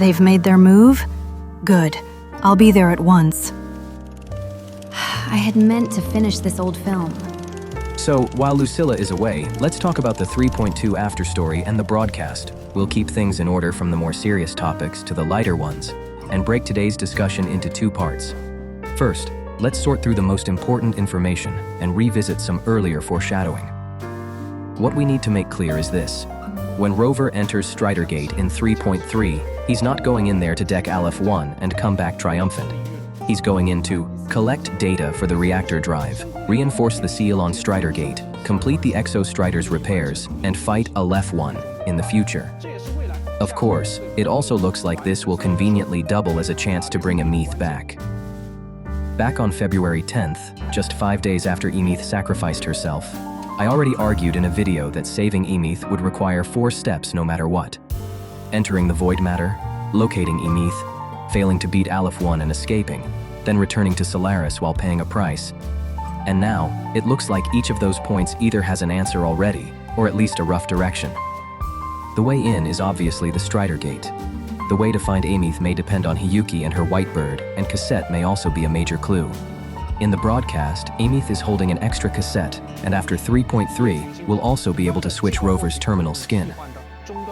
They've made their move? Good. I'll be there at once. I had meant to finish this old film. So, while Lucilla is away, let's talk about the 3.2 Afterstory and the broadcast. We'll keep things in order from the more serious topics to the lighter ones, and break today's discussion into two parts. First, let's sort through the most important information and revisit some earlier foreshadowing. What we need to make clear is this. When Rover enters Strider Gate in 3.3, he's not going in there to deck Aleph 1 and come back triumphant. He's going in to collect data for the reactor drive, reinforce the seal on Strider Gate, complete the Exo-Strider's repairs, and fight Aleph 1 in the future. Of course, it also looks like this will conveniently double as a chance to bring Aemeath back. Back on February 10th, just 5 days after Aemeath sacrificed herself, I already argued in a video that saving Aemeath would require 4 steps no matter what. Entering the void matter, locating Aemeath, failing to beat Aleph 1 and escaping, then returning to Solaris while paying a price. And now, it looks like each of those points either has an answer already, or at least a rough direction. The way in is obviously the Strider Gate. The way to find Aemeath may depend on Hiyuki and her white bird, and cassette may also be a major clue. In the broadcast, Aemeath is holding an extra cassette, and after 3.3, we'll also be able to switch Rover's terminal skin.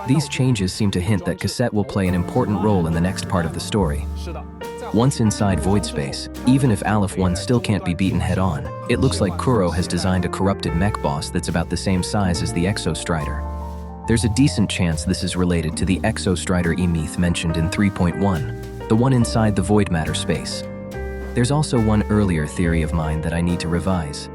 These changes seem to hint that cassette will play an important role in the next part of the story. Once inside void space, even if Aleph 1 still can't be beaten head-on, it looks like Kuro has designed a corrupted mech boss that's about the same size as the Exo-Strider. There's a decent chance this is related to the Exo-Strider Aemeath mentioned in 3.1, the one inside the void matter space. There's also one earlier theory of mine that I need to revise.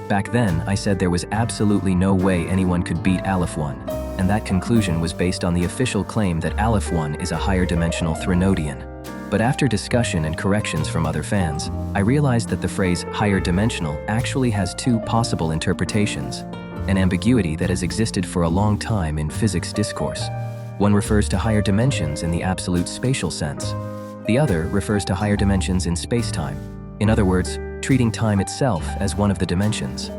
Back then, I said there was absolutely no way anyone could beat Aleph 1, and that conclusion was based on the official claim that Aleph 1 is a higher dimensional Threnodian. But after discussion and corrections from other fans, I realized that the phrase higher dimensional actually has 2 possible interpretations, an ambiguity that has existed for a long time in physics discourse. One refers to higher dimensions in the absolute spatial sense. The other refers to higher dimensions in space-time. In other words, treating time itself as one of the dimensions.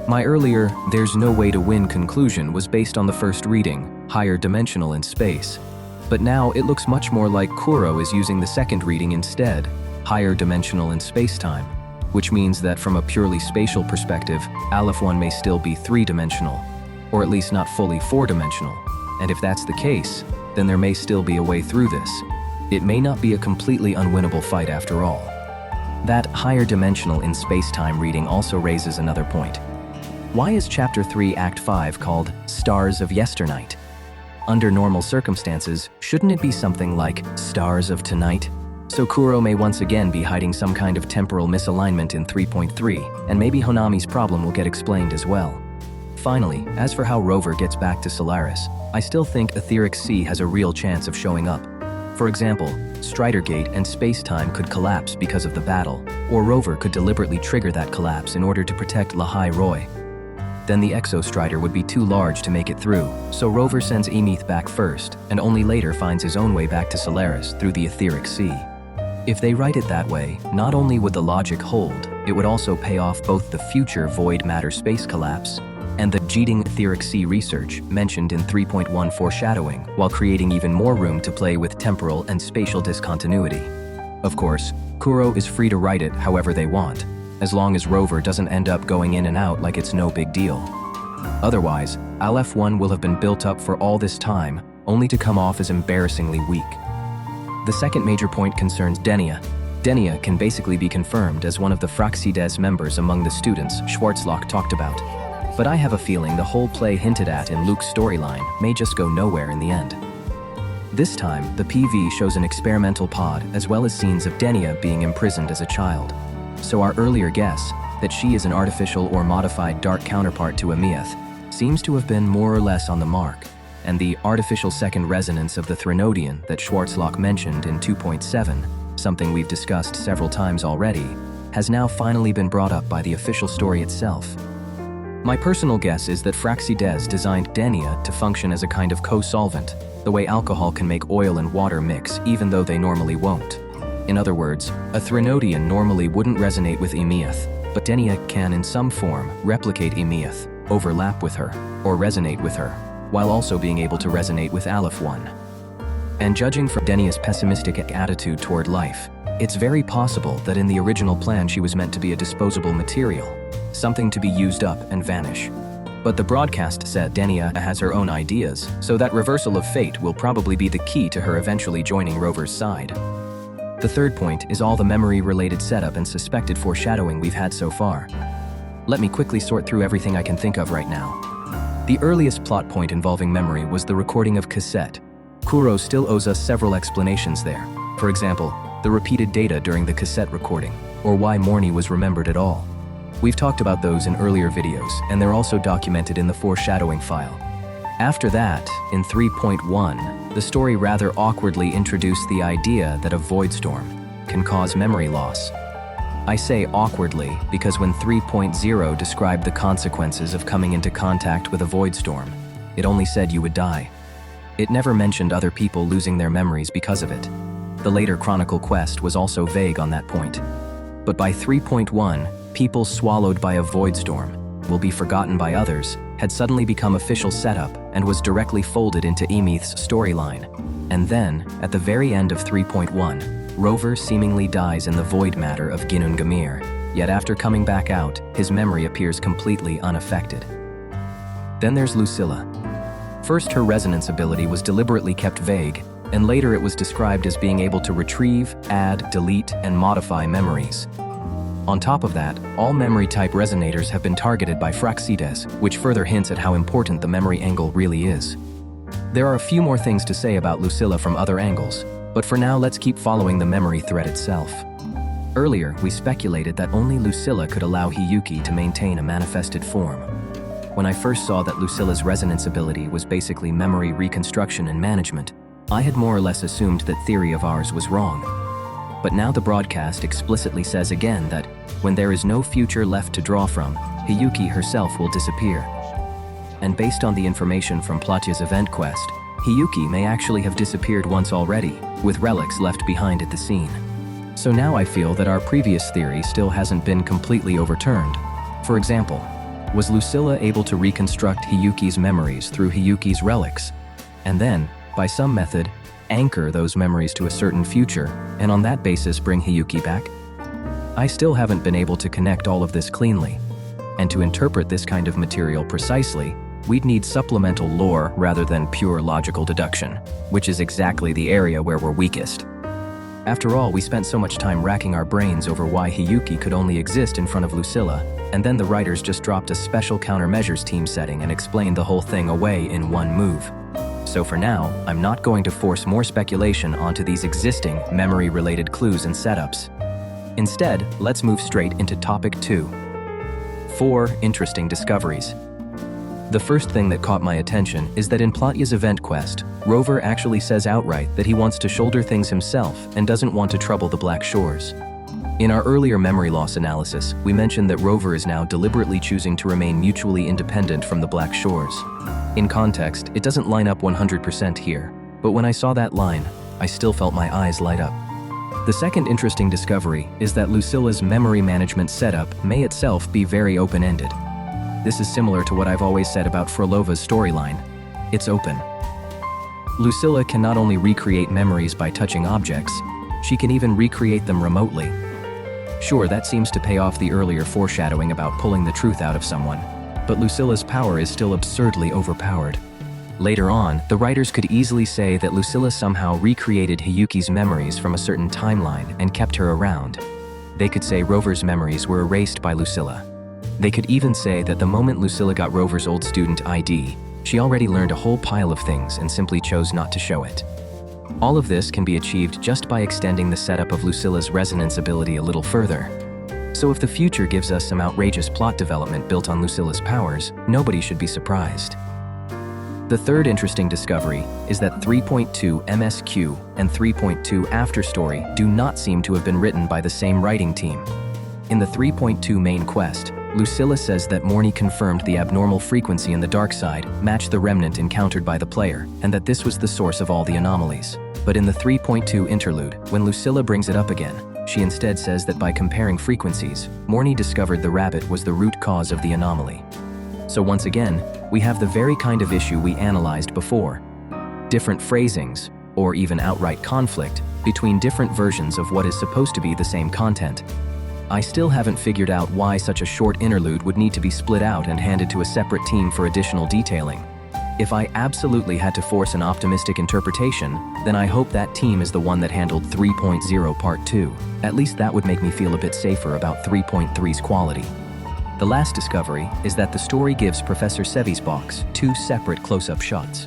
My earlier "there's no way to win" conclusion was based on the first reading, higher dimensional in space. But now it looks much more like Kuro is using the second reading instead, higher dimensional in space-time, which means that from a purely spatial perspective, Aleph 1 may still be 3-dimensional, or at least not fully 4-dimensional. And if that's the case, then there may still be a way through this. It may not be a completely unwinnable fight after all. That higher dimensional in space-time reading also raises another point. Why is Chapter 3, Act 5 called Stars of Yesternight? Under normal circumstances, shouldn't it be something like Stars of Tonight? So Kuro may once again be hiding some kind of temporal misalignment in 3.3, and maybe Honami's problem will get explained as well. Finally, as for how Rover gets back to Solaris, I still think Etheric Sea has a real chance of showing up. For example, Strider Gate and space-time could collapse because of the battle, or Rover could deliberately trigger that collapse in order to protect Lahai Roy. Then the Exo-Strider would be too large to make it through, so Rover sends Aemeath back first, and only later finds his own way back to Solaris through the Etheric Sea. If they write it that way, not only would the logic hold, it would also pay off both the future void matter space collapse and the Jeeting Etheric Sea research mentioned in 3.1 foreshadowing, while creating even more room to play with temporal and spatial discontinuity. Of course, Kuro is free to write it however they want, as long as Rover doesn't end up going in and out like it's no big deal. Otherwise, Aleph 1 will have been built up for all this time, only to come off as embarrassingly weak. The second major point concerns Denia. Denia can basically be confirmed as one of the Fraxides members among the students Schwarzlock talked about. But I have a feeling the whole play hinted at in Luke's storyline may just go nowhere in the end. This time, the PV shows an experimental pod as well as scenes of Denia being imprisoned as a child. So our earlier guess, that she is an artificial or modified dark counterpart to Aemeath, seems to have been more or less on the mark, and the artificial second resonance of the Threnodian that Schwarzlock mentioned in 2.7, something we've discussed several times already, has now finally been brought up by the official story itself. My personal guess is that Fraxides designed Denia to function as a kind of co-solvent, the way alcohol can make oil and water mix even though they normally won't. In other words, a Threnodian normally wouldn't resonate with Aemeath, but Denia can in some form replicate Aemeath, overlap with her, or resonate with her, while also being able to resonate with Aleph 1. And judging from Denia's pessimistic attitude toward life, it's very possible that in the original plan she was meant to be a disposable material, something to be used up and vanish. But the broadcast said Denia has her own ideas, so that reversal of fate will probably be the key to her eventually joining Rover's side. The third point is all the memory-related setup and suspected foreshadowing we've had so far. Let me quickly sort through everything I can think of right now. The earliest plot point involving memory was the recording of cassette. Kuro still owes us several explanations there. For example, the repeated data during the cassette recording, or why Morny was remembered at all. We've talked about those in earlier videos, and they're also documented in the foreshadowing file. After that, in 3.1, the story rather awkwardly introduced the idea that a void storm can cause memory loss. I say awkwardly because when 3.0 described the consequences of coming into contact with a void storm, it only said you would die. It never mentioned other people losing their memories because of it. The later Chronicle quest was also vague on that point. But by 3.1, people swallowed by a void storm will be forgotten by others had suddenly become official setup and was directly folded into Aemeath's storyline. And then, at the very end of 3.1, Rover seemingly dies in the void matter of Ginnungagmir, yet after coming back out, his memory appears completely unaffected. Then there's Lucilla. First, her resonance ability was deliberately kept vague, and later it was described as being able to retrieve, add, delete, and modify memories. On top of that, all memory-type resonators have been targeted by Fraxides, which further hints at how important the memory angle really is. There are a few more things to say about Lucilla from other angles, but for now let's keep following the memory thread itself. Earlier, we speculated that only Lucilla could allow Hiyuki to maintain a manifested form. When I first saw that Lucilla's resonance ability was basically memory reconstruction and management, I had more or less assumed that theory of ours was wrong. But now the broadcast explicitly says again that when there is no future left to draw from, Hiyuki herself will disappear. And based on the information from Platya's event quest, Hiyuki may actually have disappeared once already, with relics left behind at the scene. So now I feel that our previous theory still hasn't been completely overturned. For example, was Lucilla able to reconstruct Hiyuki's memories through Hiyuki's relics, and then, by some method, anchor those memories to a certain future, and on that basis bring Hiyuki back? I still haven't been able to connect all of this cleanly, and to interpret this kind of material precisely, we'd need supplemental lore rather than pure logical deduction, which is exactly the area where we're weakest. After all, we spent so much time racking our brains over why Hiyuki could only exist in front of Lucilla, and then the writers just dropped a special countermeasures team setting and explained the whole thing away in one move. So for now, I'm not going to force more speculation onto these existing memory-related clues and setups. Instead, let's move straight into topic 2. 4 interesting discoveries. The first thing that caught my attention is that in Platya's event quest, Rover actually says outright that he wants to shoulder things himself and doesn't want to trouble the Black Shores. In our earlier memory loss analysis, we mentioned that Rover is now deliberately choosing to remain mutually independent from the Black Shores. In context, it doesn't line up 100% here, but when I saw that line, I still felt my eyes light up. The second interesting discovery is that Lucilla's memory management setup may itself be very open-ended. This is similar to what I've always said about Frolova's storyline. It's open. Lucilla can not only recreate memories by touching objects, she can even recreate them remotely. Sure, that seems to pay off the earlier foreshadowing about pulling the truth out of someone, but Lucilla's power is still absurdly overpowered. Later on, the writers could easily say that Lucilla somehow recreated Hiyuki's memories from a certain timeline and kept her around. They could say Rover's memories were erased by Lucilla. They could even say that the moment Lucilla got Rover's old student ID, she already learned a whole pile of things and simply chose not to show it. All of this can be achieved just by extending the setup of Lucilla's resonance ability a little further. So if the future gives us some outrageous plot development built on Lucilla's powers, nobody should be surprised. The third interesting discovery is that 3.2 MSQ and 3.2 Afterstory do not seem to have been written by the same writing team. In the 3.2 main quest, Lucilla says that Morny confirmed the abnormal frequency in the dark side matched the remnant encountered by the player, and that this was the source of all the anomalies. But in the 3.2 interlude, when Lucilla brings it up again, she instead says that by comparing frequencies, Morny discovered the rabbit was the root cause of the anomaly. So once again, we have the very kind of issue we analyzed before. Different phrasings, or even outright conflict, between different versions of what is supposed to be the same content. I still haven't figured out why such a short interlude would need to be split out and handed to a separate team for additional detailing. If I absolutely had to force an optimistic interpretation, then I hope that team is the one that handled 3.0 Part 2. At least that would make me feel a bit safer about 3.3's quality. The last discovery is that the story gives Professor Sevi's box 2 separate close-up shots.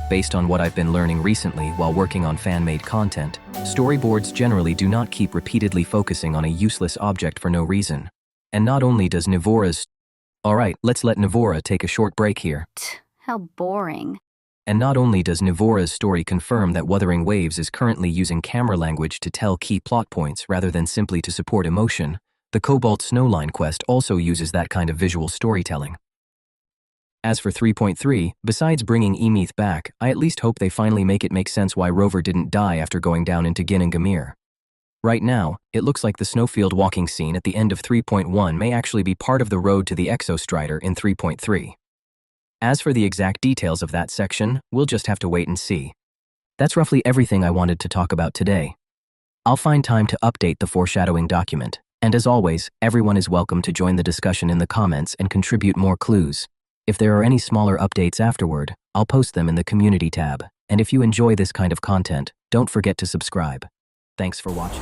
Based on what I've been learning recently while working on fan-made content, storyboards generally do not keep repeatedly focusing on a useless object for no reason. And not only does Nivora's... Alright, let's let Nivora take a short break here. How boring. And not only does Nivora's story confirm that Wuthering Waves is currently using camera language to tell key plot points rather than simply to support emotion, the Cobalt Snowline quest also uses that kind of visual storytelling. As for 3.3, besides bringing Aemeath back, I at least hope they finally make it make sense why Rover didn't die after going down into Gin and Gamir. Right now, it looks like the snowfield walking scene at the end of 3.1 may actually be part of the road to the Exostrider in 3.3. As for the exact details of that section, we'll just have to wait and see. That's roughly everything I wanted to talk about today. I'll find time to update the foreshadowing document, and as always, everyone is welcome to join the discussion in the comments and contribute more clues. If there are any smaller updates afterward, I'll post them in the community tab, and if you enjoy this kind of content, don't forget to subscribe. Thanks for watching.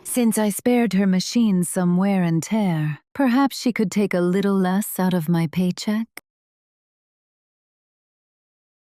Since I spared her machine some wear and tear, perhaps she could take a little less out of my paycheck?